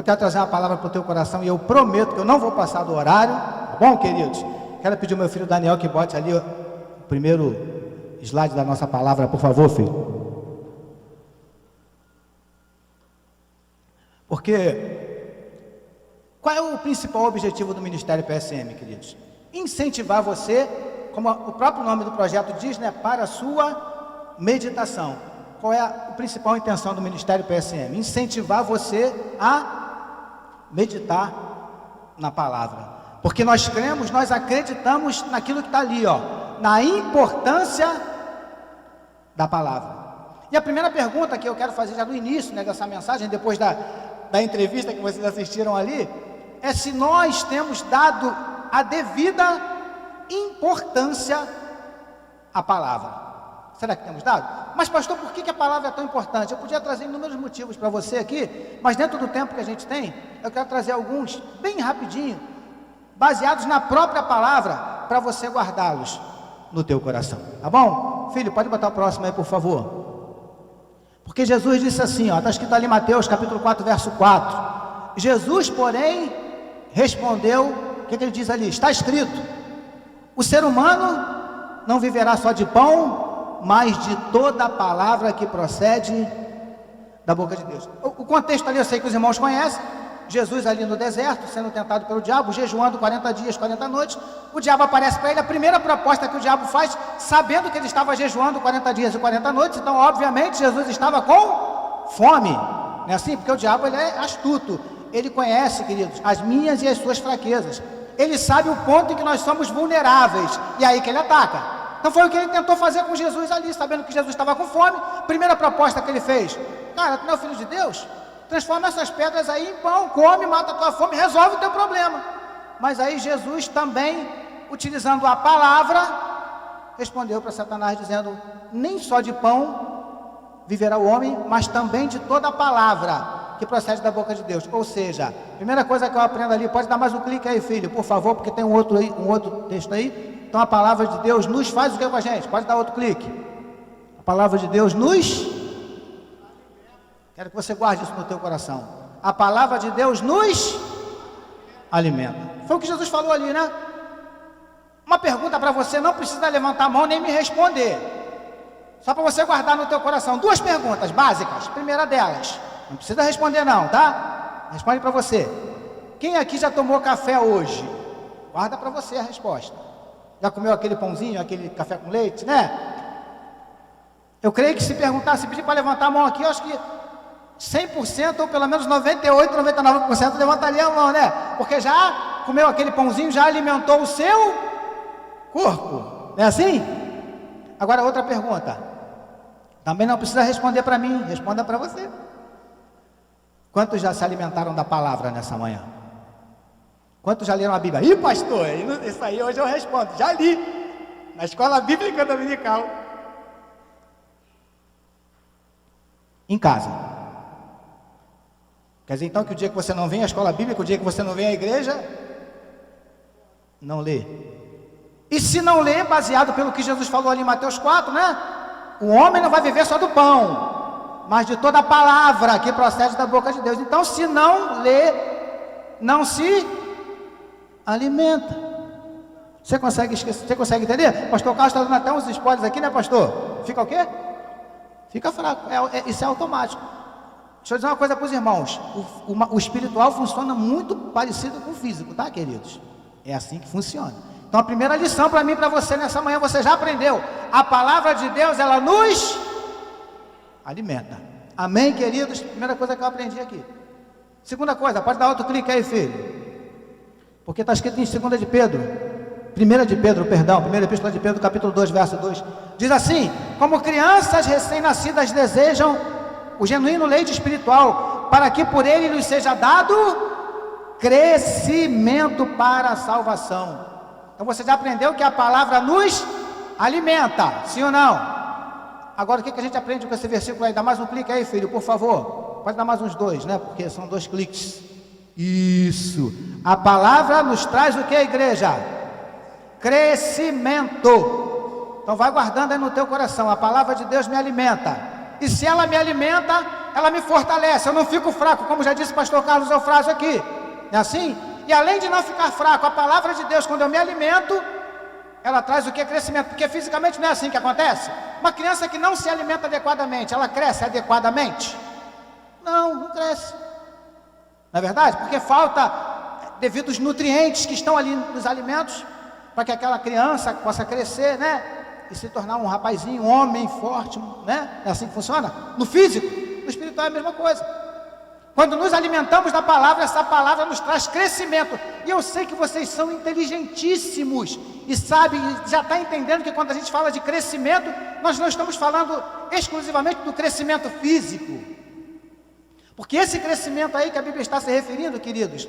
eu quero trazer uma palavra para o teu coração e eu prometo que eu não vou passar do horário, tá bom, queridos? Quero pedir ao meu filho Daniel que bote ali o primeiro slide da nossa palavra, por favor, filho. Porque qual é o principal objetivo do Ministério PSM, queridos? Incentivar você, como o próprio nome do projeto diz, né, para a sua meditação. Qual é a principal intenção do Ministério PSM? Incentivar você a meditar na palavra. Porque nós cremos, nós acreditamos naquilo que está ali, ó, na importância da palavra. E a primeira pergunta que eu quero fazer já no início, né, dessa mensagem, depois da entrevista que vocês assistiram ali, é se nós temos dado a devida importância à palavra. Será que temos dado? Mas pastor, por que a palavra é tão importante? Eu podia trazer inúmeros motivos para você aqui, mas dentro do tempo que a gente tem, eu quero trazer alguns bem rapidinho, baseados na própria palavra, para você guardá-los no teu coração, tá bom? Filho, pode botar o próximo aí, por favor. Porque Jesus disse assim, ó, está escrito ali em Mateus capítulo 4, verso 4. Jesus, porém, respondeu, o que ele diz ali? Está escrito, o ser humano não viverá só de pão, mas de toda a palavra que procede da boca de Deus. O contexto ali eu sei que os irmãos conhecem. Jesus ali no deserto, sendo tentado pelo diabo, jejuando 40 dias, 40 noites. O diabo aparece para ele, a primeira proposta que o diabo faz, sabendo que ele estava jejuando 40 dias e 40 noites, então obviamente Jesus estava com fome, não é assim? Porque o diabo ele é astuto, ele conhece, queridos, as minhas e as suas fraquezas, ele sabe o ponto em que nós somos vulneráveis, e aí que ele ataca. Então foi o que ele tentou fazer com Jesus ali, sabendo que Jesus estava com fome. Primeira proposta que ele fez: cara, tu não é o filho de Deus? Transforma essas pedras aí em pão, come, mata a tua fome, resolve o teu problema. Mas aí Jesus também, utilizando a palavra, respondeu para Satanás dizendo: nem só de pão viverá o homem, mas também de toda a palavra que procede da boca de Deus. Ou seja, primeira coisa que eu aprendo ali, pode dar mais um clique aí, filho, por favor, porque tem um outro texto aí. Então a palavra de Deus nos faz o que com a gente? Pode dar outro clique. A palavra de Deus nos... Quero que você guarde isso no teu coração. A palavra de Deus nos alimenta. Foi o que Jesus falou ali, né? Uma pergunta para você, não precisa levantar a mão nem me responder. Só para você guardar no teu coração. Duas perguntas básicas. Primeira delas, não precisa responder não, tá? Responde para você. Quem aqui já tomou café hoje? Guarda para você a resposta. Já comeu aquele pãozinho, aquele café com leite, né? Eu creio que se perguntar, se pedir para levantar a mão aqui, eu acho que 100% ou pelo menos 98, 99% levantaria a mão, né? Porque já comeu aquele pãozinho, já alimentou o seu corpo, não é assim? Agora outra pergunta, também não precisa responder para mim, responda para você. Quantos já se alimentaram da palavra nessa manhã? Quantos já leram a Bíblia? Ih, pastor, isso aí hoje eu respondo, já li, na escola bíblica dominical. Em casa. Quer dizer então que o dia que você não vem à escola bíblica, o dia que você não vem à igreja, não lê. E se não lê, baseado pelo que Jesus falou ali em Mateus 4, né? O homem não vai viver só do pão, mas de toda a palavra que procede da boca de Deus. Então, se não lê, não se alimenta. Você consegue esquecer? Você consegue entender? Pastor Carlos está dando até uns spoilers aqui, né, pastor? Fica o quê? Fica fraco. Isso é automático. Deixa eu dizer uma coisa para os irmãos. O espiritual funciona muito parecido com o físico, tá, queridos? É assim que funciona. Então, a primeira lição para mim e para você nessa manhã, você já aprendeu. A palavra de Deus, ela nos alimenta. Amém, queridos? Primeira coisa que eu aprendi aqui. Segunda coisa, pode dar outro clique aí, filho. Porque está escrito em 2 de Pedro, 1 de Pedro, perdão, 1ª Epístola de Pedro, capítulo 2, verso 2. Diz assim: como crianças recém-nascidas desejam o genuíno leite espiritual, para que por ele lhes seja dado crescimento para a salvação. Então você já aprendeu que a palavra nos alimenta, sim ou não? Agora o que a gente aprende com esse versículo aí? Dá mais um clique aí, filho, por favor. Pode dar mais uns dois, né? Porque são 2 cliques. Isso. A palavra nos traz o que, igreja? Crescimento. Então vai guardando aí no teu coração. A palavra de Deus me alimenta. E se ela me alimenta, ela me fortalece, eu não fico fraco, como já disse o pastor Carlos Eufrásio aqui, não é assim? E além de não ficar fraco, a palavra de Deus, quando eu me alimento, ela traz o que? Crescimento, porque fisicamente não é assim que acontece. Uma criança que não se alimenta adequadamente, ela cresce adequadamente? Não cresce, não é verdade? Porque falta, devido aos nutrientes que estão ali nos alimentos, para que aquela criança possa crescer, né? E se tornar um rapazinho, um homem forte, né? É assim que funciona? No físico, no espiritual é a mesma coisa. Quando nos alimentamos da palavra, essa palavra nos traz crescimento. E eu sei que vocês são inteligentíssimos e sabem, já está entendendo que quando a gente fala de crescimento, nós não estamos falando exclusivamente do crescimento físico. Porque esse crescimento aí que a Bíblia está se referindo, queridos,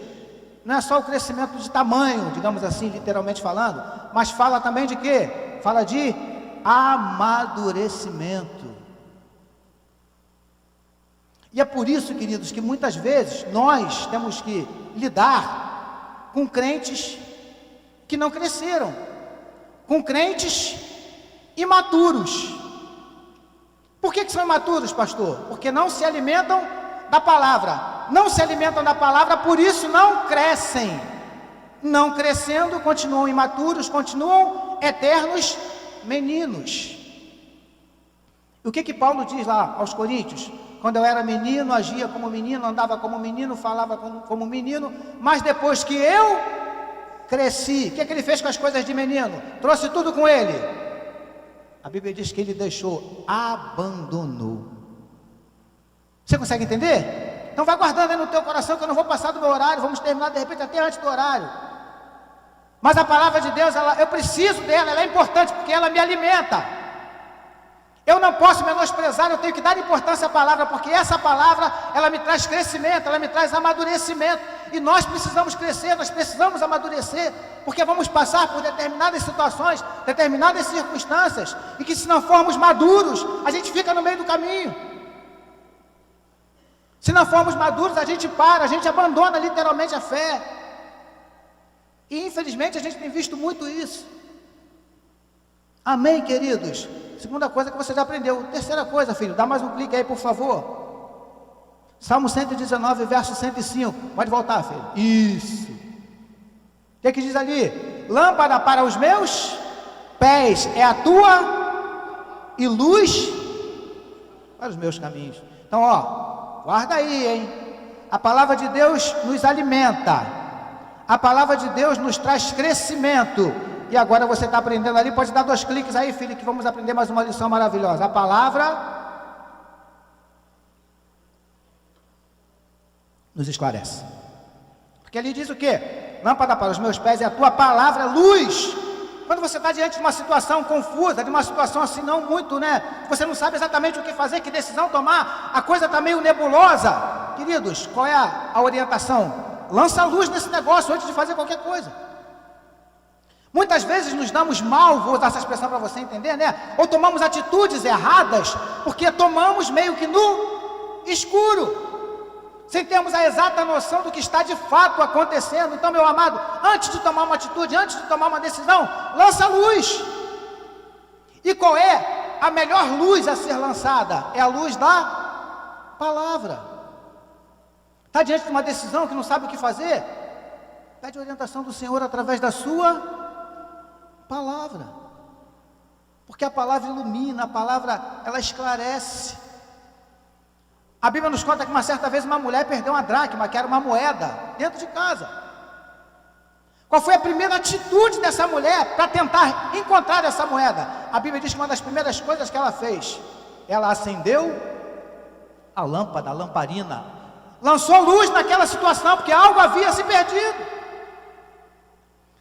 não é só o crescimento de tamanho, digamos assim, literalmente falando, mas fala também de quê? Fala de amadurecimento. E é por isso, queridos, que muitas vezes nós temos que lidar com crentes que não cresceram, com crentes imaturos. Por que são imaturos, pastor? Porque não se alimentam da palavra. Não se alimentam da palavra, por isso não crescem. Não crescendo, continuam imaturos, continuam eternos meninos. E o que Paulo diz lá aos Coríntios? Quando eu era menino, agia como menino, andava como menino, falava como menino, mas depois que eu cresci, o que ele fez com as coisas de menino? Trouxe tudo com ele. A Bíblia diz que ele deixou, abandonou. Você consegue entender? Então vai guardando aí no teu coração que eu não vou passar do meu horário, vamos terminar de repente até antes do horário. Mas a palavra de Deus, eu preciso dela, ela é importante porque ela me alimenta. Eu não posso menosprezar, eu tenho que dar importância à palavra, porque essa palavra, ela me traz crescimento, ela me traz amadurecimento, e nós precisamos crescer, nós precisamos amadurecer, porque vamos passar por determinadas situações, determinadas circunstâncias, e que se não formos maduros, a gente fica no meio do caminho. Se não formos maduros, a gente para, a gente abandona literalmente a fé, e infelizmente a gente tem visto muito isso. Amém, queridos? Segunda coisa que você já aprendeu. Terceira coisa, filho, dá mais um clique aí, por favor. Salmo 119, verso 105. Pode voltar, filho. Isso. O que diz ali? Lâmpada para os meus pés é a tua e luz para os meus caminhos. Então, ó, guarda aí, hein? A palavra de Deus nos alimenta. A palavra de Deus nos traz crescimento. E agora você está aprendendo ali, pode dar 2 cliques aí, filho, que vamos aprender mais uma lição maravilhosa. A palavra nos esclarece. Porque ali diz o quê? Lâmpada para os meus pés é a tua palavra, luz. Quando você está diante de uma situação confusa, de uma situação assim não muito, né? Você não sabe exatamente o que fazer, que decisão tomar, a coisa está meio nebulosa. Queridos, qual é a orientação? Lança a luz nesse negócio antes de fazer qualquer coisa. Muitas vezes nos damos mal, vou usar essa expressão para você entender, né? Ou tomamos atitudes erradas, porque tomamos meio que no escuro, sem termos a exata noção do que está de fato acontecendo. Então, meu amado, antes de tomar uma atitude, antes de tomar uma decisão, lança a luz. E qual é a melhor luz a ser lançada? É a luz da palavra. Está diante de uma decisão que não sabe o que fazer? Pede orientação do Senhor através da sua palavra, porque a palavra ilumina, a palavra ela esclarece. A Bíblia nos conta que uma certa vez uma mulher perdeu uma dracma, que era uma moeda, dentro de casa. Qual foi a primeira atitude dessa mulher para tentar encontrar essa moeda? A Bíblia diz que uma das primeiras coisas que ela fez, ela acendeu a lâmpada, a lamparina, lançou luz naquela situação, porque algo havia se perdido.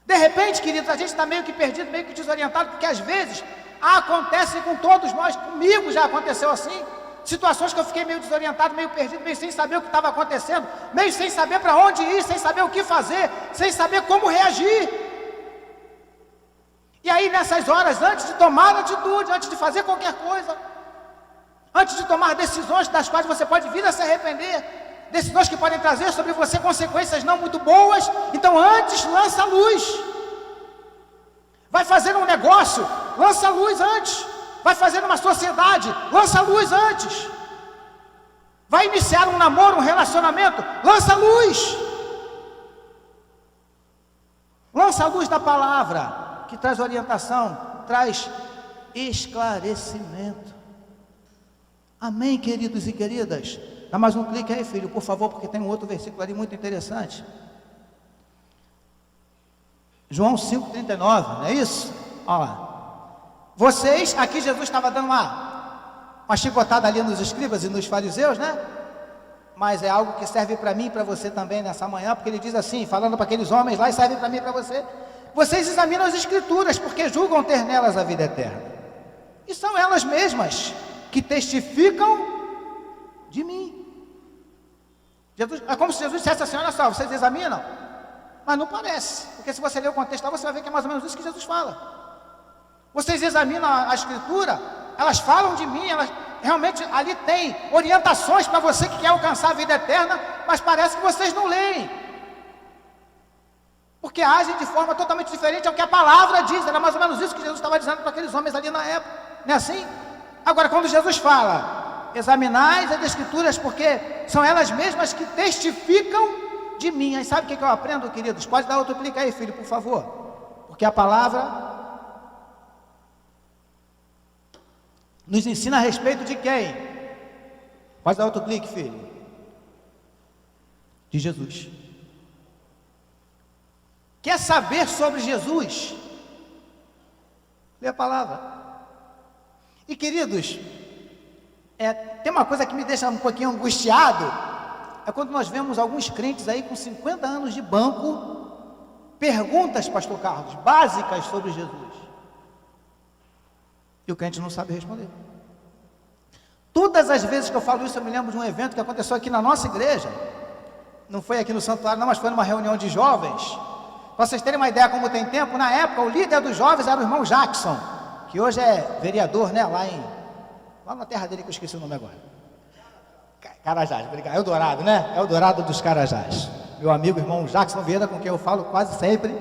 De repente, queridos, a gente está meio que perdido, meio que desorientado, porque às vezes acontece com todos nós, comigo já aconteceu assim, situações que eu fiquei meio desorientado, meio perdido, meio sem saber o que estava acontecendo, meio sem saber para onde ir, sem saber o que fazer, sem saber como reagir. E aí nessas horas, antes de tomar atitude, antes de fazer qualquer coisa, antes de tomar decisões das quais você pode vir a se arrepender, decisões que podem trazer sobre você consequências não muito boas, então antes lança a luz. Vai fazer um negócio, lança a luz antes. Vai fazer uma sociedade, lança a luz antes. vai iniciar um namoro, um relacionamento, lança luz. Lança a luz da palavra, que traz orientação, traz esclarecimento. Amém, queridos e queridas? Dá mais um clique aí, filho, por favor, porque tem um outro versículo ali muito interessante. João 5,39, não é isso? Olha lá. Vocês, aqui Jesus estava dando uma chicotada ali nos escribas e nos fariseus, né? Mas é algo que serve para mim e para você também nessa manhã, porque ele diz assim, falando para aqueles homens lá, e serve para mim e para você: vocês examinam as escrituras, porque julgam ter nelas a vida eterna, e são elas mesmas que testificam de mim. Jesus, é como se Jesus dissesse assim: olha só, vocês examinam, mas não parece, porque se você ler o contexto, você vai ver que é mais ou menos isso que Jesus fala. Vocês examinam a escritura, elas falam de mim, elas realmente ali tem orientações para você que quer alcançar a vida eterna, mas parece que vocês não leem, porque agem de forma totalmente diferente ao que a palavra diz. Era mais ou menos isso que Jesus estava dizendo para aqueles homens ali na época, não é assim? Agora, quando Jesus fala, examinais as escrituras, porque são elas mesmas que testificam de mim. Aí sabe o que eu aprendo, queridos? Pode dar outro clique aí, filho, por favor, porque a palavra nos ensina a respeito de quem? Pode dar outro clique, filho. De Jesus. Quer saber sobre Jesus? Lê a palavra. E queridos, tem uma coisa que me deixa um pouquinho angustiado, é quando nós vemos alguns crentes aí com 50 anos de banco, perguntas, pastor Carlos, básicas sobre Jesus, e o crente não sabe responder. Todas as vezes que eu falo isso, eu me lembro de um evento que aconteceu aqui na nossa igreja. Não foi aqui no santuário não, mas foi numa reunião de jovens. Para vocês terem uma ideia como tem tempo, na época o líder dos jovens era o irmão Jackson, que hoje é vereador, né, lá na terra dele, que eu esqueci o nome agora. Carajás, obrigado. Eldorado, né? Eldorado dos Carajás. Meu amigo, irmão Jackson Vieira, com quem eu falo quase sempre.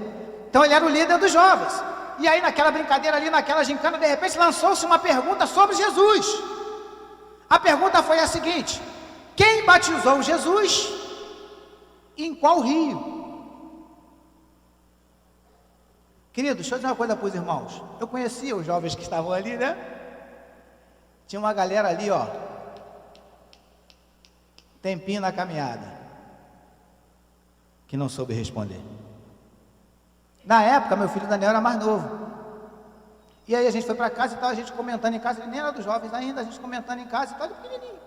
Então ele era o líder dos jovens. E aí naquela brincadeira ali, naquela gincana, de repente lançou-se uma pergunta sobre Jesus. A pergunta foi a seguinte: quem batizou Jesus e em qual rio? Querido, deixa eu dizer uma coisa para os irmãos. Eu conhecia os jovens que estavam ali, né? Tinha uma galera ali, ó, tempinho na caminhada, que não soube responder. Na época, meu filho Daniel era mais novo. E aí a gente foi para casa e tal, a gente comentando em casa, ele nem era dos jovens ainda, a gente comentando em casa e tal, ele pequenininho.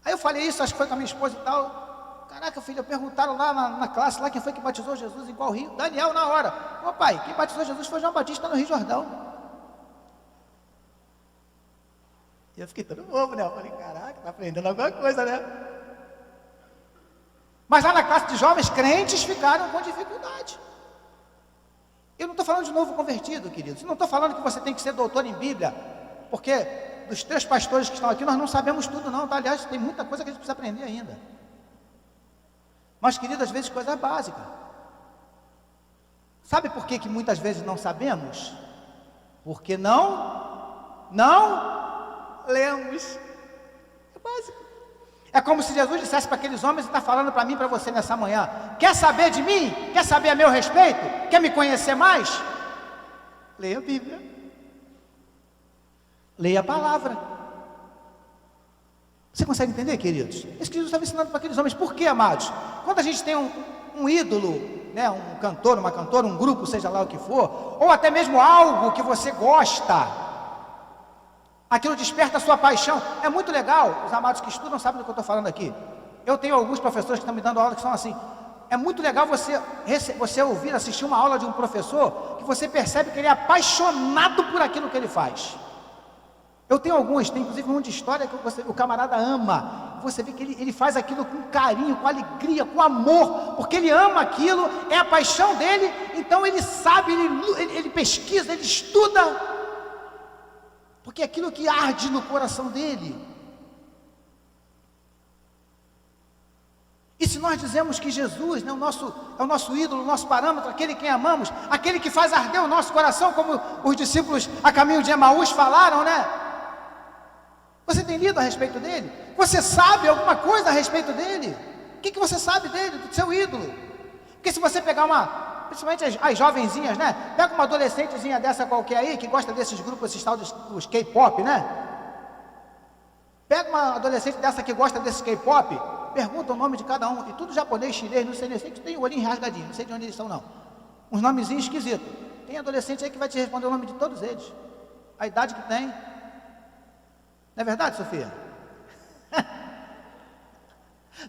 Aí eu falei isso, acho que foi com a minha esposa e tal. Caraca, filho, perguntaram lá na classe, lá quem foi que batizou Jesus, em qual rio? Daniel, na hora. Ô pai, quem batizou Jesus foi João Batista no Rio Jordão. E eu fiquei todo bobo, né? Eu falei, caraca, tá aprendendo alguma coisa, né? Mas lá na classe de jovens, crentes ficaram com dificuldade. Eu não estou falando de novo convertido, queridos. Não estou falando que você tem que ser doutor em Bíblia, porque dos 3 pastores que estão aqui, nós não sabemos tudo não, tá? Aliás, tem muita coisa que a gente precisa aprender ainda. Mas, querido, às vezes coisa básica. Sabe por que muitas vezes não sabemos? Porque não lemos. É básico. É como se Jesus dissesse para aqueles homens, e está falando para mim e para você nessa manhã: quer saber de mim? Quer saber a meu respeito? Quer me conhecer mais? Leia a Bíblia. Leia a palavra. Você consegue entender, queridos? Isso que Jesus estava ensinando para aqueles homens. Por quê, amados? Quando a gente tem um ídolo, né, um cantor, uma cantora, um grupo, seja lá o que for, ou até mesmo algo que você gosta, aquilo desperta a sua paixão. É muito legal. Os amados que estudam sabem do que eu estou falando aqui. Eu tenho alguns professores que estão me dando aula que são assim. É muito legal você ouvir, assistir uma aula de um professor, que você percebe que ele é apaixonado por aquilo que ele faz. Eu tenho alguns, tem inclusive um de história que o camarada ama. Você vê que ele faz aquilo com carinho, com alegria, com amor, porque ele ama aquilo, é a paixão dele. Então ele sabe, ele pesquisa, ele estuda, porque é aquilo que arde no coração dele. E se nós dizemos que Jesus, né, é o nosso ídolo, o nosso parâmetro, aquele que amamos, aquele que faz arder o nosso coração, como os discípulos a caminho de Emaús falaram, né? Você tem lido a respeito dele? Você sabe alguma coisa a respeito dele? O que você sabe dele, do seu ídolo? Porque se você pegar principalmente as jovenzinhas, né? Pega uma adolescentezinha dessa qualquer aí, que gosta desses grupos, esses tal dos K-pop, né? Pega uma adolescente dessa que gosta desse K-pop, pergunta o nome de cada um, e tudo japonês, chinês, não sei nem sei, que tem o olhinho rasgadinho, não sei de onde eles são não. Uns nomezinhos esquisitos. Tem adolescente aí que vai te responder o nome de todos eles. A idade que tem. Não é verdade, Sofia?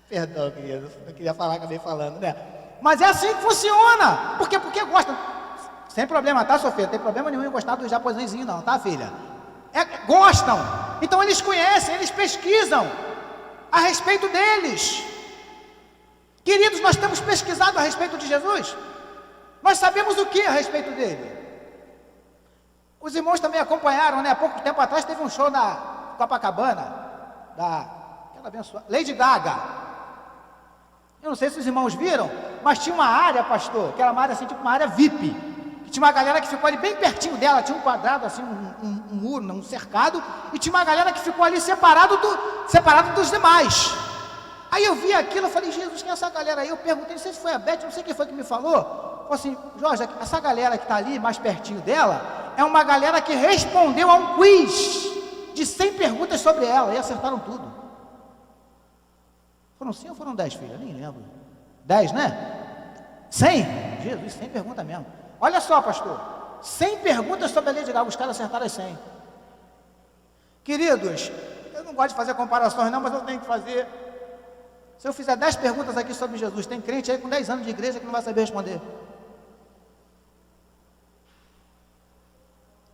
Perdão, querido, não queria falar, acabei falando, né? Mas é assim que funciona. Por quê? Porque gostam. Sem problema, tá, Sofia? Não tem problema nenhum em gostar dos japonesinhos, não, tá, filha? Gostam. Então eles conhecem, eles pesquisam a respeito deles. Queridos, nós temos pesquisado a respeito de Jesus? Nós sabemos o que a respeito dele? Os irmãos também acompanharam, né? Há pouco tempo atrás teve um show na Copacabana, aquela abençoada, Lady Gaga. Eu não sei se os irmãos viram, mas tinha uma área, pastor, que era uma área assim, tipo uma área VIP, que tinha uma galera que ficou ali bem pertinho dela, tinha um quadrado assim, um muro, um cercado, e tinha uma galera que ficou ali separado dos demais. Aí eu vi aquilo, eu falei, Jesus, quem é essa galera aí? Eu perguntei, não sei se foi a Beth, não sei quem foi que me falou. Falei assim, Jorge, essa galera que está ali, mais pertinho dela, é uma galera que respondeu a um quiz de 100 perguntas sobre ela, e acertaram tudo. Foram 100 ou foram 10, filha? Nem lembro. 10, né? 100? Jesus, 100 perguntas mesmo. Olha só, pastor, 100 perguntas sobre a Lady Gaga, os caras acertaram as 100. Queridos, eu não gosto de fazer comparações não, mas eu tenho que fazer. Se eu fizer 10 perguntas aqui sobre Jesus, tem crente aí com 10 anos de igreja que não vai saber responder.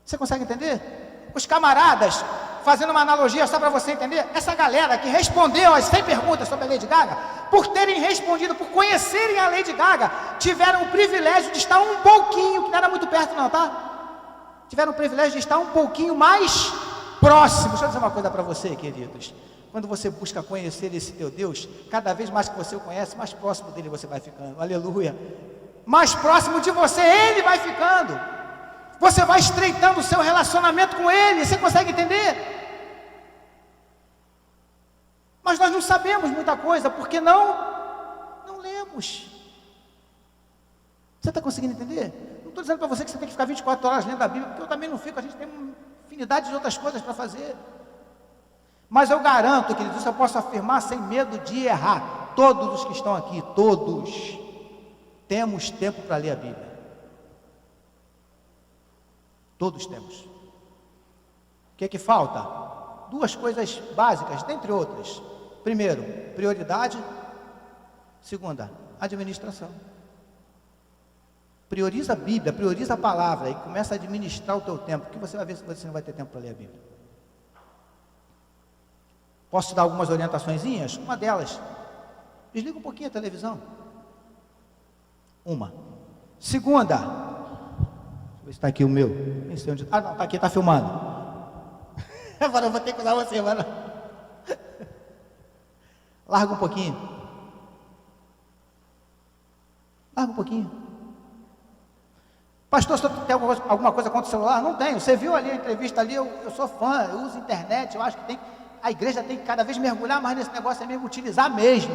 Você consegue entender? Os camaradas, fazendo uma analogia só para você entender, essa galera que respondeu as 100 perguntas sobre a Lady Gaga, por terem respondido, por conhecerem a Lady Gaga, tiveram o privilégio de estar um pouquinho, que não era muito perto não, tá? Tiveram o privilégio de estar um pouquinho mais próximo. Deixa eu dizer uma coisa para você, queridos. Quando você busca conhecer esse teu Deus, cada vez mais que você o conhece, mais próximo dele você vai ficando. Aleluia. Mais próximo de você, ele vai ficando. Você vai estreitando o seu relacionamento com ele. Você consegue entender? Mas nós não sabemos muita coisa, porque não lemos. Você está conseguindo entender? Não estou dizendo para você que você tem que ficar 24 horas lendo a Bíblia, porque eu também não fico, a gente tem uma infinidade de outras coisas para fazer. Mas eu garanto, queridos, isso eu posso afirmar sem medo de errar. Todos os que estão aqui, todos, temos tempo para ler a Bíblia. Todos temos. O que é que falta? Duas coisas básicas, dentre outras. Primeiro, prioridade. Segunda, administração. Prioriza a Bíblia, prioriza a palavra e começa a administrar o teu tempo, porque você vai ver se você não vai ter tempo para ler a Bíblia. Posso te dar algumas orientaçõezinhas? Uma delas, desliga um pouquinho a televisão. Uma. Segunda, deixa eu ver se está aqui o meu. Nem sei onde. Ah, não, está aqui, está filmando. Agora eu vou ter que usar você, mano. Larga um pouquinho. Larga um pouquinho. Pastor, você tem alguma coisa contra o celular? Não tenho. Você viu ali a entrevista ali, eu sou fã, eu uso internet, eu acho que a igreja tem que cada vez mergulhar mais nesse negócio, é mesmo utilizar mesmo.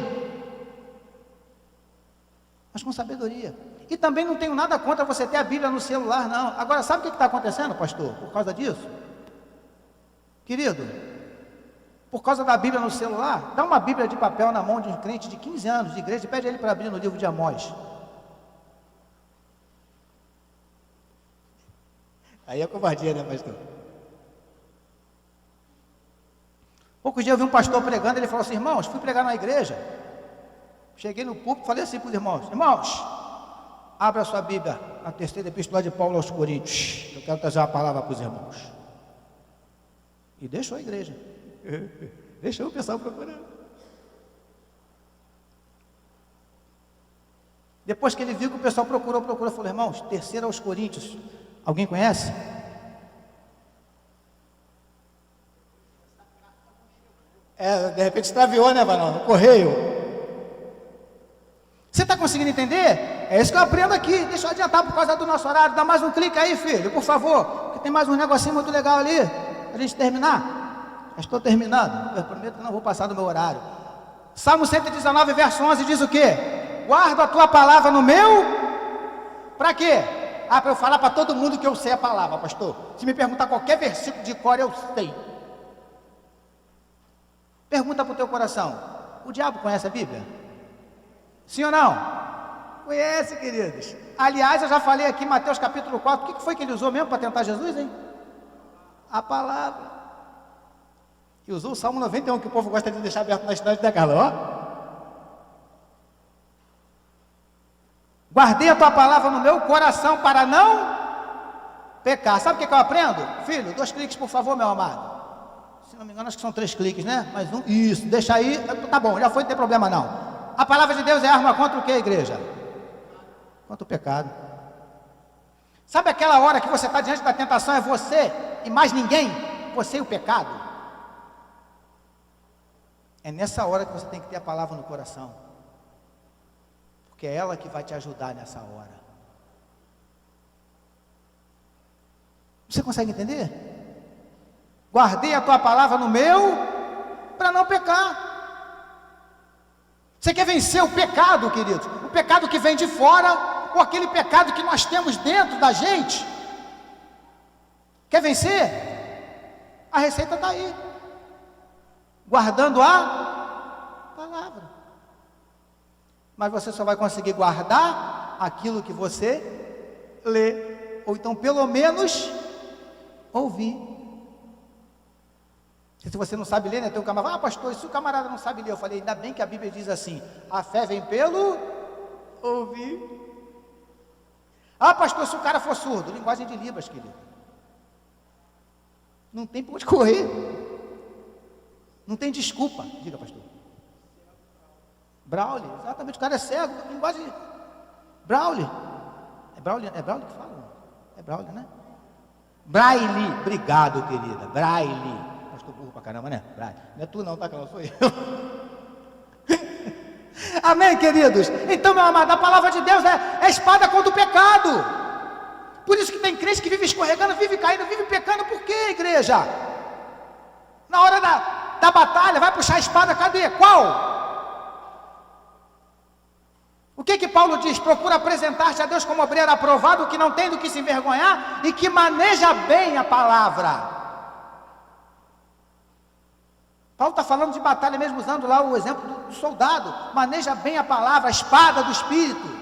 Mas com sabedoria. E também não tenho nada contra você ter a Bíblia no celular, não. Agora, sabe o que está acontecendo, pastor? Por causa disso? Querido, por causa da Bíblia no celular, dá uma Bíblia de papel na mão de um crente de 15 anos de igreja e pede ele para abrir no livro de Amós. Aí é covardia, né, pastor? Poucos dias eu vi um pastor pregando, ele falou assim, irmãos, fui pregar na igreja, cheguei no púlpito, falei assim para os irmãos, irmãos, abra a sua Bíblia, na terceira epístola de Paulo aos Coríntios, eu quero trazer uma palavra para os irmãos. E deixou a igreja, deixou o pessoal procurando. Depois que ele viu que o pessoal procurou, falou, irmãos, terceira aos Coríntios, alguém conhece? De repente extraviou, né, Vanão? No correio. Você está conseguindo entender? É isso que eu aprendo aqui. Deixa eu adiantar por causa do nosso horário. Dá mais um clique aí, filho, por favor. Porque tem mais um negocinho muito legal ali, para a gente terminar. Estou terminando. Eu prometo que não vou passar do meu horário. Salmo 119, verso 11 diz o quê? Guardo a tua palavra no meu... Para quê? Para eu falar para todo mundo que eu sei a palavra, pastor. Se me perguntar qualquer versículo de cor, eu sei. Pergunta para o teu coração. O diabo conhece a Bíblia? Sim ou não? Conhece, queridos. Aliás, eu já falei aqui em Mateus capítulo 4. O que foi que ele usou mesmo para tentar Jesus, hein? A palavra. E usou o Salmo 91, que o povo gosta de deixar aberto na estante da Carla, ó. Guardei a tua palavra no meu coração para não pecar. Sabe o que eu aprendo? Filho, 2 cliques, por favor, meu amado. Se não me engano, acho que são 3 cliques, né? Mais um. Isso, deixa aí. Tá bom, já foi, não tem problema não. A palavra de Deus é arma contra o que, igreja? Contra o pecado. Sabe aquela hora que você está diante da tentação, é você e mais ninguém? Você e o pecado. É nessa hora que você tem que ter a palavra no coração. Porque é ela que vai te ajudar nessa hora. Você consegue entender? Guardei a tua palavra no meu, para não pecar. Você quer vencer o pecado, queridos? O pecado que vem de fora, ou aquele pecado que nós temos dentro da gente? Quer vencer? A receita está aí. Guardando a palavra. Mas você só vai conseguir guardar aquilo que você lê, ou então pelo menos ouvir. Se você não sabe ler, né? Tem um camarada, pastor, se o camarada não sabe ler, eu falei, ainda bem que a Bíblia diz assim, a fé vem pelo ouvir. Pastor, se o cara for surdo, linguagem de Libras, querido. Não tem por onde correr. Não tem desculpa, diga, pastor. Braille, exatamente, o cara é cego, linguagem Braille. É Braille que fala? É Braille, né? Braille, obrigado, querida, Braille. Pastor burro pra caramba, né? Braille. Não é tu não, tá, que não sou eu. Amém, queridos? Então, meu amado, a palavra de Deus é espada contra o pecado. Por isso que tem crente que vive escorregando, vive caindo, vive pecando. Por quê, igreja? Na hora da batalha, vai puxar a espada, cadê? Qual? O que Paulo diz? Procura apresentar-te a Deus como obreiro aprovado, que não tem do que se envergonhar e que maneja bem a palavra. Paulo está falando de batalha mesmo, usando lá o exemplo do soldado. Maneja bem a palavra, a espada do Espírito.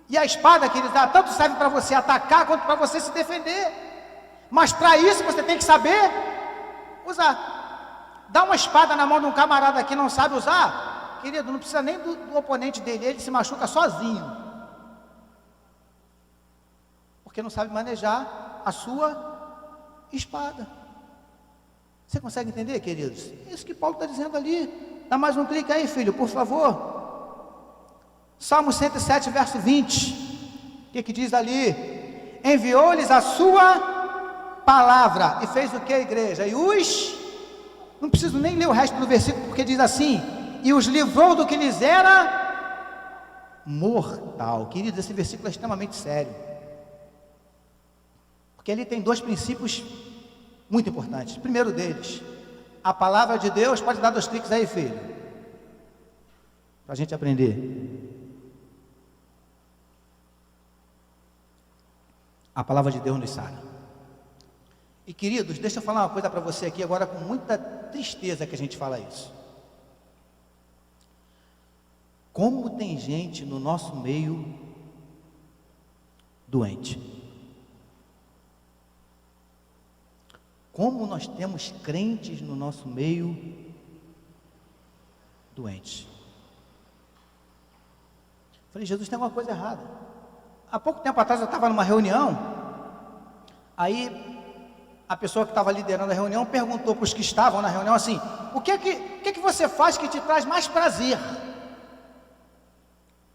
E a espada, queridos, tanto serve para você atacar, quanto para você se defender. Mas para isso você tem que saber usar. Dá uma espada na mão de um camarada que não sabe usar, querido, não precisa nem do oponente dele, ele se machuca sozinho. Porque não sabe manejar a sua espada. Você consegue entender, queridos? É isso que Paulo está dizendo ali. Dá mais um clique aí, filho, por favor. Salmo 107, verso 20. O que diz ali? Enviou-lhes a sua palavra. E fez o que, igreja? Não preciso nem ler o resto do versículo, porque diz assim: e os livrou do que lhes era mortal. Queridos, esse versículo é extremamente sério. Porque ali tem 2 princípios muito importantes. Primeiro deles, a palavra de Deus, pode dar 2 cliques aí, filho, para a gente aprender. A palavra de Deus nos sara. E queridos, deixa eu falar uma coisa para você aqui agora, com muita tristeza que a gente fala isso. Como tem gente no nosso meio doente. Como nós temos crentes no nosso meio doentes. Falei, Jesus, tem alguma coisa errada. Há pouco tempo atrás eu estava numa reunião, aí a pessoa que estava liderando a reunião perguntou para os que estavam na reunião assim: o que que você faz que te traz mais prazer?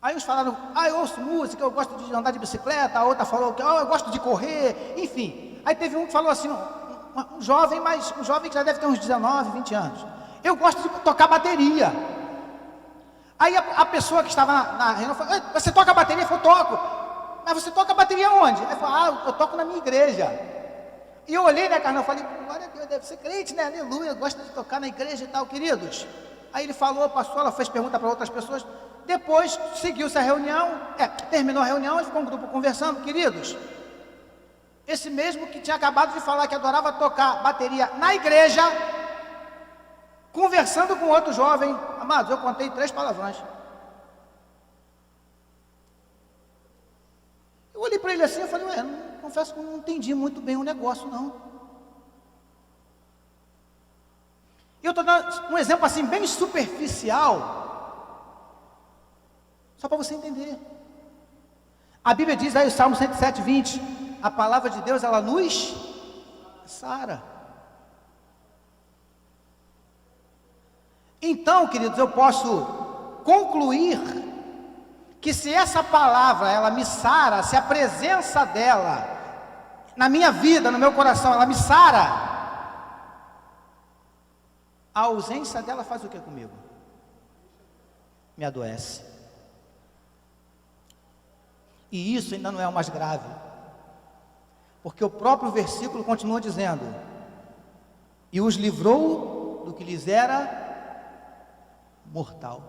Aí uns falaram: eu ouço música, eu gosto de andar de bicicleta. A outra falou que eu gosto de correr, enfim. Aí teve um que falou assim, um jovem que já deve ter uns 19, 20 anos: eu gosto de tocar bateria. Aí a pessoa que estava na reunião falou: você toca bateria? Eu falei: toco. Mas você toca bateria onde? Ele falou: eu toco na minha igreja. E eu olhei, né, Carnal, eu falei, glória a Deus, deve ser crente, né, aleluia, gosta de tocar na igreja e tal, queridos. Aí ele falou, passou, ela fez pergunta para outras pessoas, depois seguiu-se a reunião, terminou a reunião, e ficou um grupo conversando, queridos. Esse mesmo que tinha acabado de falar que adorava tocar bateria na igreja, conversando com outro jovem, amados, eu contei 3 palavrões. Eu olhei para ele assim, eu falei, confesso que eu não entendi muito bem o negócio, não. E eu estou dando um exemplo assim, bem superficial, só para você entender. A Bíblia diz aí, o Salmo 107, 20, a palavra de Deus, ela nos sara. Então, queridos, eu posso concluir que se essa palavra, ela me sara, se a presença dela, na minha vida, no meu coração, ela me sara, a ausência dela faz o que comigo? Me adoece. E isso ainda não é o mais grave, porque o próprio versículo continua dizendo, e os livrou do que lhes era mortal.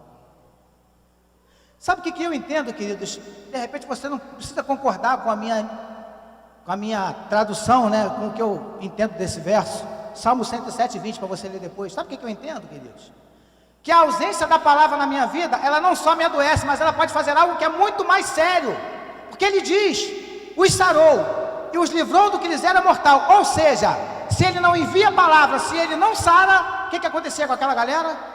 Sabe o que eu entendo, queridos? De repente você não precisa concordar com a minha tradução, né? Com o que eu entendo desse verso. Salmo 107, 20, para você ler depois. Sabe o que eu entendo, queridos? Que a ausência da palavra na minha vida, ela não só me adoece, mas ela pode fazer algo que é muito mais sério. Porque ele diz, os sarou e os livrou do que lhes era mortal. Ou seja, se ele não envia a palavra, se ele não sara, o que acontecia com aquela galera?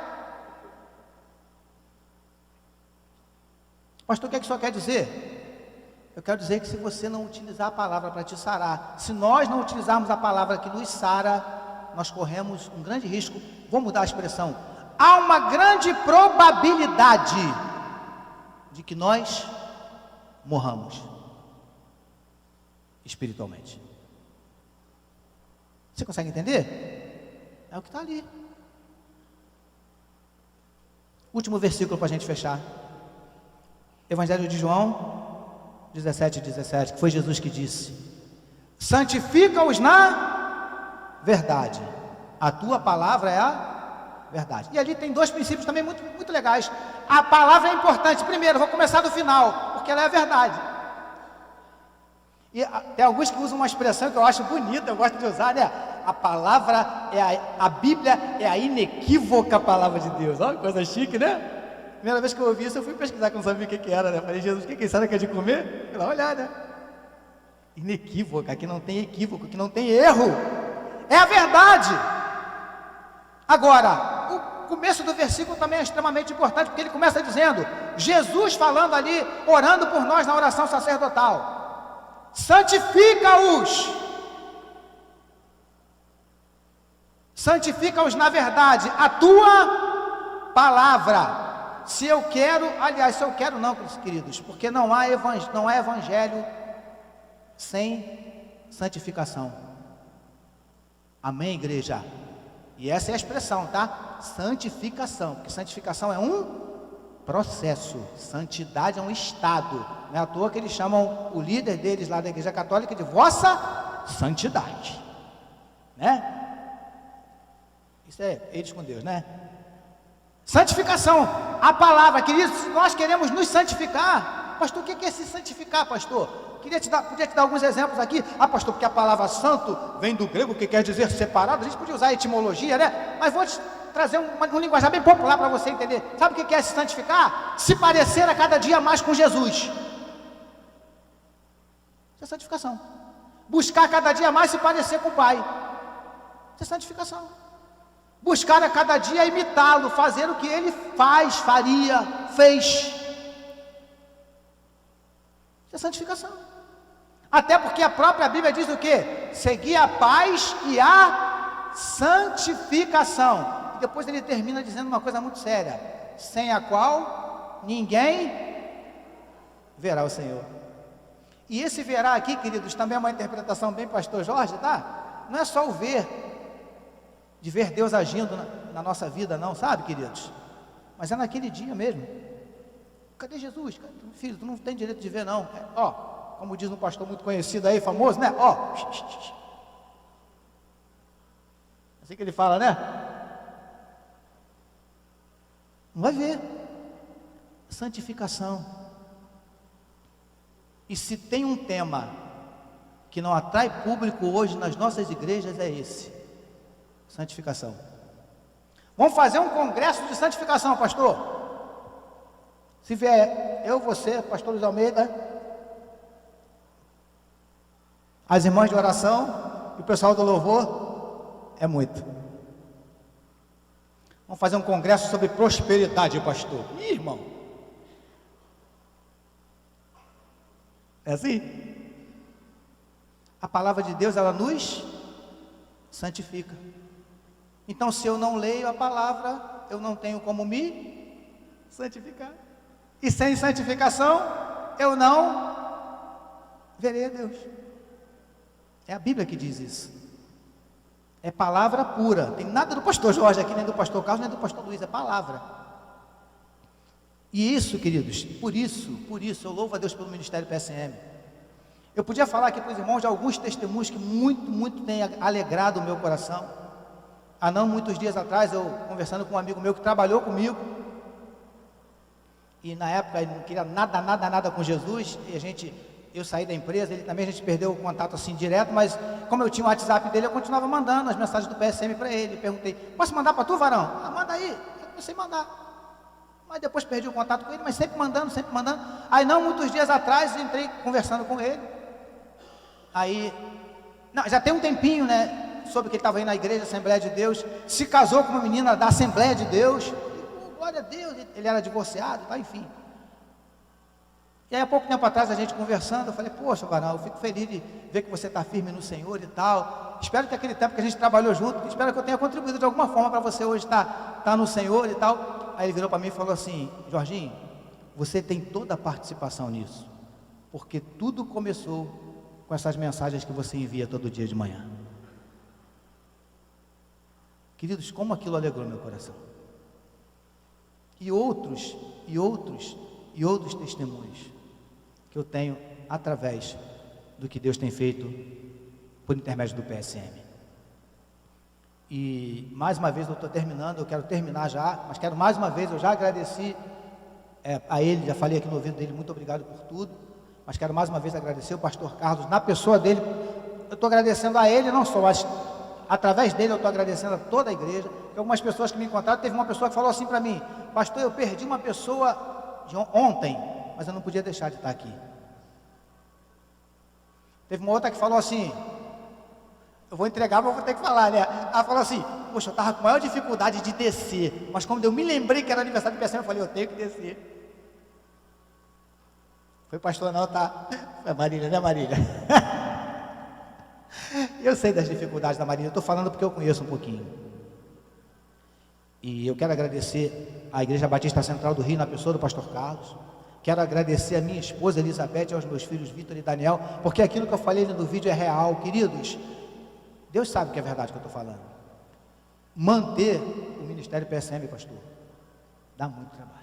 Pastor, o que isso quer dizer? Eu quero dizer que se você não utilizar a palavra para te sarar, se nós não utilizarmos a palavra que nos sara, nós corremos um grande risco, vou mudar a expressão, há uma grande probabilidade de que nós morramos espiritualmente. Você consegue entender? É o que está ali. Último versículo para a gente fechar. Evangelho de João 17, 17, que foi Jesus que disse, santifica-os na verdade, a tua palavra é a verdade. E ali tem 2 princípios também muito, muito legais. A palavra é importante. Primeiro, vou começar do final, porque ela é a verdade. E tem alguns que usam uma expressão que eu acho bonita, eu gosto de usar, né? A palavra, a Bíblia é a inequívoca palavra de Deus. Olha que coisa chique, né? Primeira vez que eu ouvi isso, eu fui pesquisar, que eu não sabia o que era, né? Falei, Jesus, o que é isso? Será que é de comer? Fui lá olhar, né? Inequívoca, que não tem equívoco, que não tem erro. É a verdade. Agora, o começo do versículo também é extremamente importante, porque ele começa dizendo, Jesus falando ali, orando por nós na oração sacerdotal. Santifica-os. Santifica-os na verdade, a tua palavra. Se eu quero, aliás, se eu quero não, queridos, porque não há evangelho sem santificação. Amém, igreja? E essa é a expressão, tá? Santificação, porque santificação é um processo, santidade é um estado. Não é à toa que eles chamam o líder deles lá da igreja católica de vossa santidade, né? Isso é eles com Deus, né? Santificação, a palavra, queridos, se nós queremos nos santificar, pastor, o que é se santificar, pastor? Podia te dar alguns exemplos aqui. Pastor, porque a palavra santo vem do grego, que quer dizer separado, a gente podia usar a etimologia, né? Mas vou te trazer um linguajar bem popular para você entender. Sabe o que é se santificar? Se parecer a cada dia mais com Jesus. Isso é santificação. Buscar cada dia mais se parecer com o Pai. Isso é santificação. Buscar a cada dia imitá-lo, fazer o que ele fez. Isso é santificação. Até porque a própria Bíblia diz o quê? Seguir a paz e a santificação. E depois ele termina dizendo uma coisa muito séria, sem a qual ninguém verá o Senhor. E esse verá aqui, queridos, também é uma interpretação bem pastor Jorge, tá? Não é só o ver, de ver Deus agindo na nossa vida, não, sabe, queridos? Mas é naquele dia mesmo. Cadê Jesus? Filho, tu não tem direito de ver, não. Como diz um pastor muito conhecido aí, famoso, né? Assim que ele fala, né? Não vai ver. Santificação. E se tem um tema que não atrai público hoje nas nossas igrejas, é esse: santificação. Vamos fazer um congresso de santificação, pastor. Se vier eu, você, pastor Luiz Almeida, as irmãs de oração e o pessoal do louvor, é muito. Vamos fazer um congresso sobre prosperidade, pastor. Ih, irmão. É assim? A palavra de Deus, ela nos santifica. Então, se eu não leio a palavra, eu não tenho como me santificar. E sem santificação, eu não verei a Deus. É a Bíblia que diz isso. É palavra pura. Tem nada do pastor Jorge aqui, nem do pastor Carlos, nem do pastor Luiz, é palavra. E isso, queridos, por isso, eu louvo a Deus pelo Ministério PSM. Eu podia falar aqui para os irmãos de alguns testemunhos que muito têm alegrado o meu coração. Há não muitos dias atrás, eu conversando com um amigo meu que trabalhou comigo, e na época ele não queria nada com Jesus, e eu saí da empresa, ele também, a gente perdeu o contato assim direto, mas como eu tinha o WhatsApp dele, eu continuava mandando as mensagens do PSM para ele. Perguntei: posso mandar para tu, varão? Ah, manda aí. Eu comecei a mandar. Mas depois perdi o contato com ele, mas sempre mandando. Aí não muitos dias atrás, eu entrei conversando com ele. Aí, não, já tem um tempinho, né? Soube que ele estava aí na igreja, Assembleia de Deus, se casou com uma menina da Assembleia de Deus. E, glória a Deus, ele era divorciado, tá, enfim. E aí, há pouco tempo atrás, a gente conversando, eu falei: poxa, varão, eu fico feliz de ver que você está firme no Senhor e tal. Espero que aquele tempo que a gente trabalhou junto, espero que eu tenha contribuído de alguma forma para você hoje estar no Senhor e tal. Aí ele virou para mim e falou assim: Jorginho, você tem toda a participação nisso, porque tudo começou com essas mensagens que você envia todo dia de manhã. Queridos, como aquilo alegrou meu coração. E outros testemunhos que eu tenho através do que Deus tem feito por intermédio do PSM. E mais uma vez, eu estou terminando, eu quero terminar já, mas quero mais uma vez, eu já agradeci a ele, já falei aqui no ouvido dele, muito obrigado por tudo, mas quero mais uma vez agradecer o pastor Carlos, na pessoa dele. Eu estou agradecendo a ele, não só, mas através dele eu estou agradecendo a toda a igreja. Tem algumas pessoas que me encontraram, teve uma pessoa que falou assim para mim: pastor, eu perdi uma pessoa ontem, mas eu não podia deixar de estar aqui. Teve uma outra que falou assim: eu vou entregar, mas eu vou ter que falar, né? Ela falou assim: poxa, eu estava com maior dificuldade de descer, mas quando eu me lembrei que era aniversário de PSM, eu falei: eu tenho que descer. Foi pastor não, tá? Foi a Marília, né, Marília? Eu sei das dificuldades da Marília, eu estou falando porque eu conheço um pouquinho. E eu quero agradecer à Igreja Batista Central do Rio, na pessoa do pastor Carlos. Quero agradecer a minha esposa Elizabeth e aos meus filhos Vitor e Daniel, porque aquilo que eu falei no vídeo é real, queridos. Deus sabe que é verdade que eu estou falando. Manter o Ministério PSM, pastor, dá muito trabalho.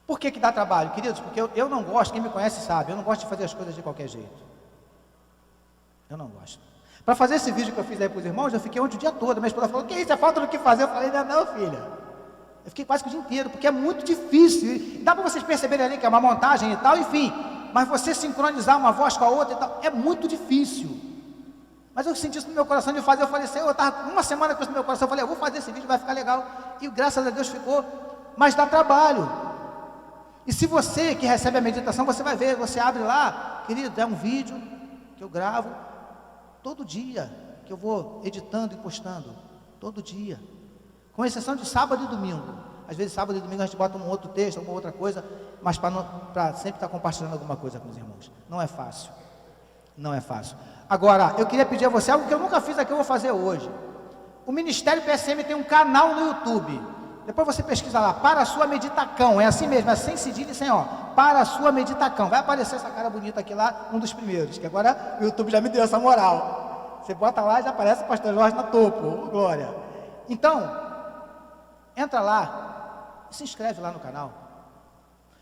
Por que dá trabalho, queridos? Porque eu não gosto, quem me conhece sabe, eu não gosto de fazer as coisas de qualquer jeito. Eu não gosto. Para fazer esse vídeo que eu fiz aí para os irmãos, eu fiquei ontem o dia todo. Minha esposa falou: que isso, é falta do que fazer? Eu falei: não, filha. Eu fiquei quase que o dia inteiro, porque é muito difícil. E dá para vocês perceberem ali que é uma montagem e tal, enfim. Mas você sincronizar uma voz com a outra e tal, é muito difícil. Mas eu senti isso no meu coração de fazer. Eu falei: Senhor, eu estava uma semana com isso no meu coração. Eu falei: eu vou fazer esse vídeo, vai ficar legal. E graças a Deus ficou. Mas dá trabalho. E se você que recebe a meditação, você vai ver, você abre lá, querido, é um vídeo que eu gravo todo dia, que eu vou editando e postando, todo dia, com exceção de sábado e domingo. Às vezes sábado e domingo a gente bota um outro texto, alguma outra coisa, mas para sempre estar compartilhando alguma coisa com os irmãos. Não é fácil, não é fácil. Agora, eu queria pedir a você algo que eu nunca fiz aqui, eu vou fazer hoje. O Ministério PSM tem um canal no YouTube. Depois você pesquisa lá: Para a Sua Meditacão. É assim mesmo, é sem cedilha e sem ó. Para a Sua Meditacão. Vai aparecer essa cara bonita aqui lá, um dos primeiros, que agora o YouTube já me deu essa moral. Você bota lá e já aparece o pastor Jorge na topo. Glória. Então, entra lá e se inscreve lá no canal.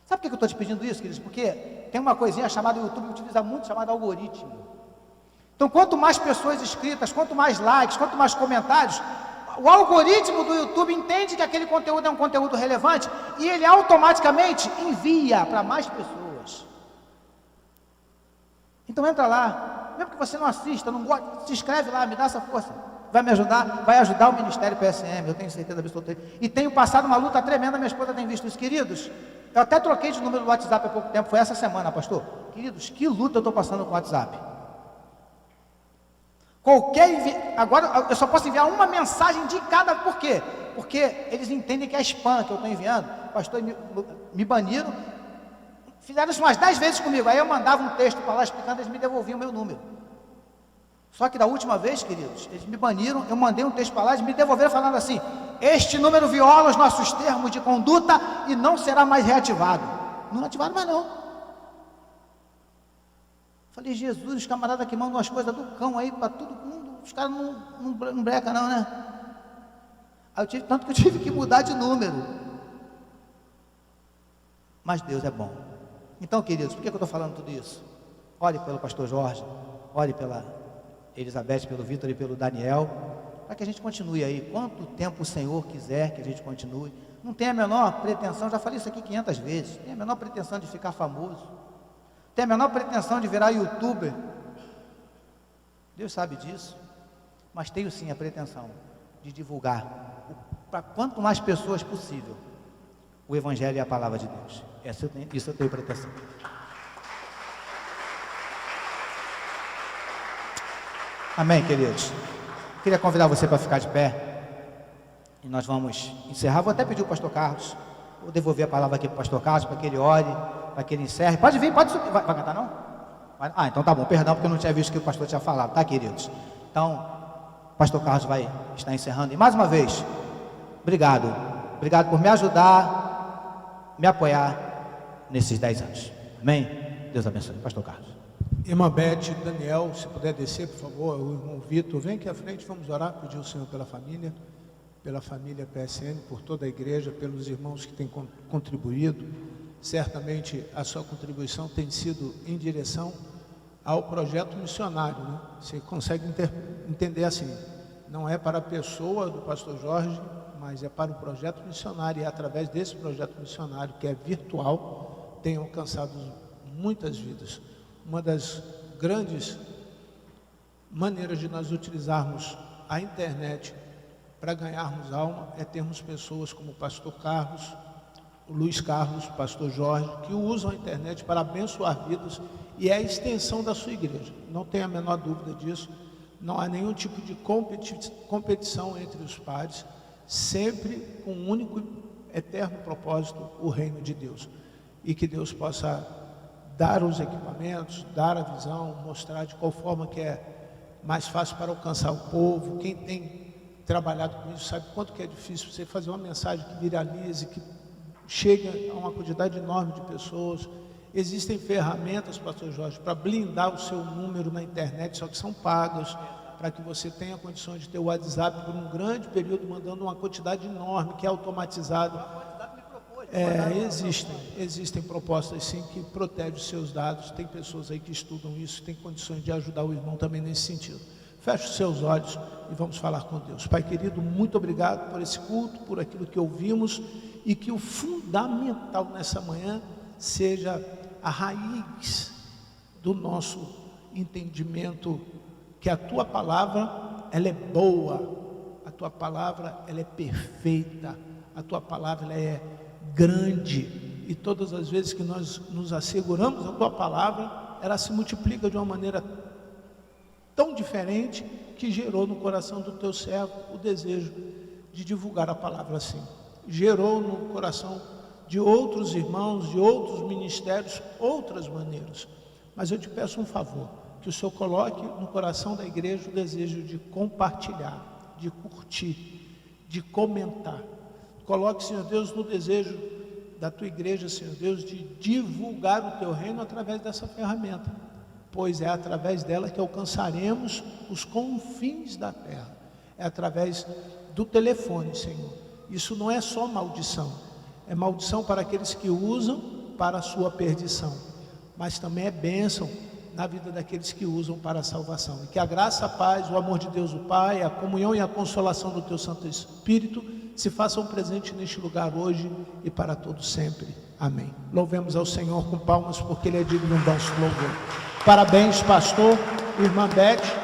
Sabe por que eu estou te pedindo isso, queridos? Porque tem uma coisinha chamada, o YouTube utiliza muito, chamada algoritmo. Então, quanto mais pessoas inscritas, quanto mais likes, quanto mais comentários, o algoritmo do YouTube entende que aquele conteúdo é um conteúdo relevante e ele automaticamente envia para mais pessoas. Então entra lá, mesmo que você não assista, não goste, se inscreve lá, me dá essa força. Vai me ajudar, vai ajudar o Ministério PSM, eu tenho certeza absoluta. E tenho passado uma luta tremenda, minha esposa tem visto isso, queridos. Eu até troquei de número do WhatsApp há pouco tempo, foi essa semana, pastor. Queridos, que luta eu estou passando com o WhatsApp. Agora eu só posso enviar uma mensagem de cada, por quê? Porque eles entendem que é spam que eu estou enviando. Pastor, me baniram, fizeram isso umas 10 vezes comigo. Aí eu mandava um texto para lá explicando, eles me devolviam o meu número. Só que da última vez, queridos, eles me baniram, eu mandei um texto para lá, eles me devolveram falando assim: este número viola os nossos termos de conduta e não será mais reativado. Não ativaram mais não. Falei, Jesus, os camaradas que mandam as coisas do cão aí para todo mundo, os caras não brecam não, né? Aí tanto que eu tive que mudar de número. Mas Deus é bom. Então, queridos, por que eu estou falando tudo isso? Ore pelo pastor Jorge, ore pela Elizabeth, pelo Vitor e pelo Daniel, para que a gente continue aí, quanto tempo o Senhor quiser que a gente continue. Não tem a menor pretensão, já falei isso aqui 500 vezes, tem a menor pretensão de ficar famoso, tem a menor pretensão de virar youtuber, Deus sabe disso, mas tenho sim a pretensão de divulgar, para quanto mais pessoas possível, o Evangelho e a Palavra de Deus. Isso eu tenho pretensão. Amém, queridos? Queria convidar você para ficar de pé e nós vamos encerrar. Vou até pedir o pastor Carlos, vou devolver a palavra aqui para o pastor Carlos, para que ele ore, para que ele encerre. Pode vir, pode subir. Vai cantar não? Ah, então tá bom, perdão, porque eu não tinha visto o que o pastor tinha falado, tá, queridos? Então, o pastor Carlos vai estar encerrando. E mais uma vez, obrigado por me ajudar, me apoiar nesses 10 anos. Amém? Deus abençoe. Pastor Carlos. Irmã Beth, Daniel, se puder descer, por favor, o irmão Vitor, vem aqui à frente, vamos orar, pedir ao Senhor pela família PSN, por toda a igreja, pelos irmãos que têm contribuído. Certamente a sua contribuição tem sido em direção ao projeto missionário, né? Você consegue entender assim, não é para a pessoa do pastor Jorge, mas é para o projeto missionário, e é através desse projeto missionário, que é virtual, tem alcançado muitas vidas. Uma das grandes maneiras de nós utilizarmos a internet para ganharmos alma é termos pessoas como o pastor Carlos, o Luiz Carlos, o pastor Jorge, que usam a internet para abençoar vidas, e é a extensão da sua igreja. Não tenha a menor dúvida disso. Não há nenhum tipo de competição entre os pares, sempre com um único eterno propósito, o reino de Deus. E que Deus possa dar os equipamentos, dar a visão, mostrar de qual forma que é mais fácil para alcançar o povo. Quem tem trabalhado com isso sabe quanto que é difícil você fazer uma mensagem que viralize, que chegue a uma quantidade enorme de pessoas. Existem ferramentas, pastor Jorge, para blindar o seu número na internet, só que são pagas, para que você tenha condições de ter o WhatsApp por um grande período, mandando uma quantidade enorme, que é automatizado. Existem propostas sim que protegem os seus dados. Tem pessoas aí que estudam isso, tem condições de ajudar o irmão também nesse sentido. Feche os seus olhos e vamos falar com Deus. Pai querido, muito obrigado por esse culto, por aquilo que ouvimos, e que o fundamental nessa manhã seja a raiz do nosso entendimento, que a Tua palavra, ela é boa, a Tua palavra, ela é perfeita, a Tua palavra, ela é grande, e todas as vezes que nós nos asseguramos a Tua palavra, ela se multiplica de uma maneira tão diferente, que gerou no coração do Teu servo o desejo de divulgar a palavra assim. Gerou no coração de outros irmãos, de outros ministérios, outras maneiras. Mas eu te peço um favor, que o Senhor coloque no coração da igreja o desejo de compartilhar, de curtir, de comentar. Coloque, Senhor Deus, no desejo da Tua igreja, Senhor Deus, de divulgar o Teu reino através dessa ferramenta, pois é através dela que alcançaremos os confins da terra. É através do telefone, Senhor. Isso não é só maldição, é maldição para aqueles que usam para a sua perdição, mas também é bênção na vida daqueles que usam para a salvação. E que a graça, a paz, o amor de Deus o Pai, a comunhão e a consolação do Teu Santo Espírito se façam presente neste lugar hoje e para todos sempre. Amém. Louvemos ao Senhor com palmas, porque Ele é digno do nosso louvor. Parabéns, pastor, irmã Beth.